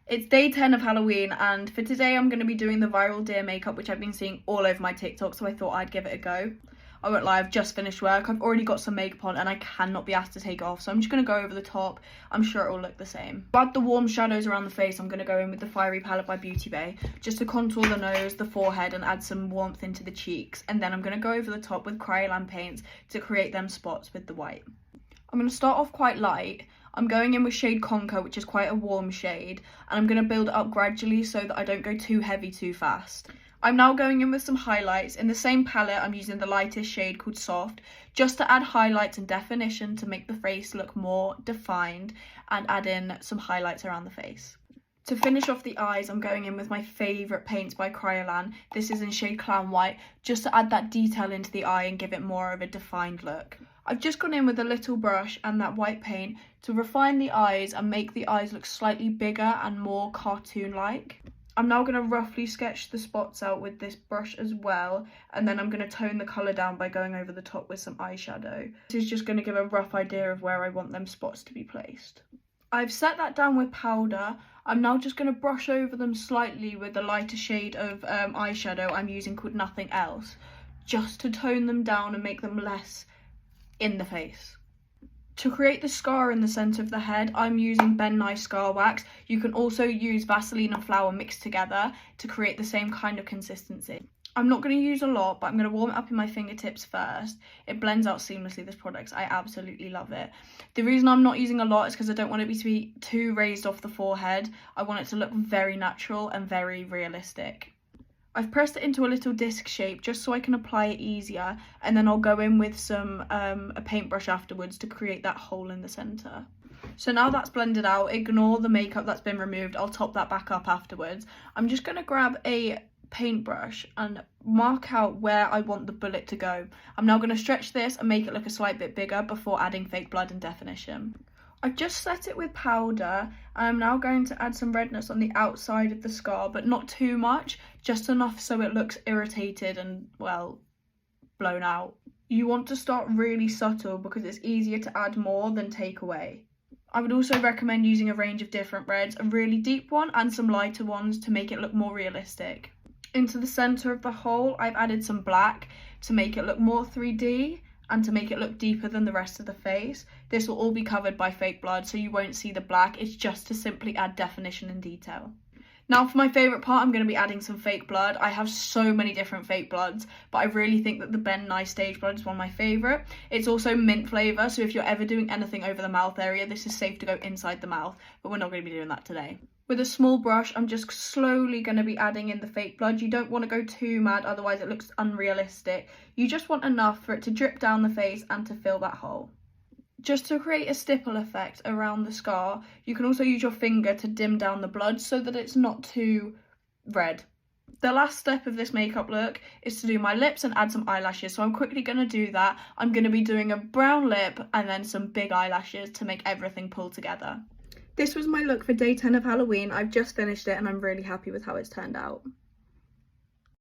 It's day 10 of Halloween, and for today I'm going to be doing the viral deer makeup, which I've been seeing all over my TikTok, so I thought I'd give it a go. I won't lie, I've just finished work, I've already got some makeup on and I cannot be asked to take it off, so I'm just going to go over the top. I'm sure it will look the same. To add the warm shadows around the face, I'm going to go in with the Fiery palette by Beauty Bay, just to contour the nose, the forehead and add some warmth into the cheeks, and then I'm going to go over the top with Kryolan paints to create them spots with the white. I'm going to start off quite light. I'm going in with shade Conquer, which is quite a warm shade, and I'm going to build it up gradually so that I don't go too heavy too fast. I'm now going in with some highlights. In the same palette, I'm using the lightest shade called Soft, just to add highlights and definition to make the face look more defined and add in some highlights around the face. To finish off the eyes, I'm going in with my favourite paints by Kryolan. This is in shade Clown White, just to add that detail into the eye and give it more of a defined look. I've just gone in with a little brush and that white paint to refine the eyes and make the eyes look slightly bigger and more cartoon-like. I'm now going to roughly sketch the spots out with this brush as well, and then I'm going to tone the colour down by going over the top with some eyeshadow. This is just going to give a rough idea of where I want them spots to be placed. I've set that down with powder. I'm now just going to brush over them slightly with the lighter shade of eyeshadow I'm using called Nothing Else, just to tone them down and make them less in the face. To create the scar in the centre of the head, I'm using Ben Nye Scar Wax. You can also use Vaseline and flour mixed together to create the same kind of consistency. I'm not going to use a lot, but I'm going to warm it up in my fingertips first. It blends out seamlessly, this product. I absolutely love it. The reason I'm not using a lot is because I don't want it to be too raised off the forehead. I want it to look very natural and very realistic. I've pressed it into a little disc shape just so I can apply it easier, and then I'll go in with some a paintbrush afterwards to create that hole in the centre. So now that's blended out, ignore the makeup that's been removed, I'll top that back up afterwards. I'm just going to grab a paintbrush and mark out where I want the bullet to go. I'm now going to stretch this and make it look a slight bit bigger before adding fake blood and definition. I've just set it with powder, and I'm now going to add some redness on the outside of the scar, but not too much, just enough so it looks irritated and, well, blown out. You want to start really subtle because it's easier to add more than take away. I would also recommend using a range of different reds, a really deep one and some lighter ones to make it look more realistic. Into the centre of the hole, I've added some black to make it look more 3D. And to make it look deeper than the rest of the face. This will all be covered by fake blood, so you won't see the black. It's just to simply add definition and detail. Now for my favourite part, I'm going to be adding some fake blood. I have so many different fake bloods, but I really think that the Ben Nye Stage Blood is one of my favourite. It's also mint flavour, so if you're ever doing anything over the mouth area, this is safe to go inside the mouth, but we're not going to be doing that today. With a small brush, I'm just slowly going to be adding in the fake blood. You don't want to go too mad, otherwise it looks unrealistic. You just want enough for it to drip down the face and to fill that hole. Just to create a stipple effect around the scar, you can also use your finger to dim down the blood so that it's not too red. The last step of this makeup look is to do my lips and add some eyelashes, so I'm quickly going to do that. I'm going to be doing a brown lip and then some big eyelashes to make everything pull together. This was my look for day 10 of Halloween. I've just finished it and I'm really happy with how it's turned out.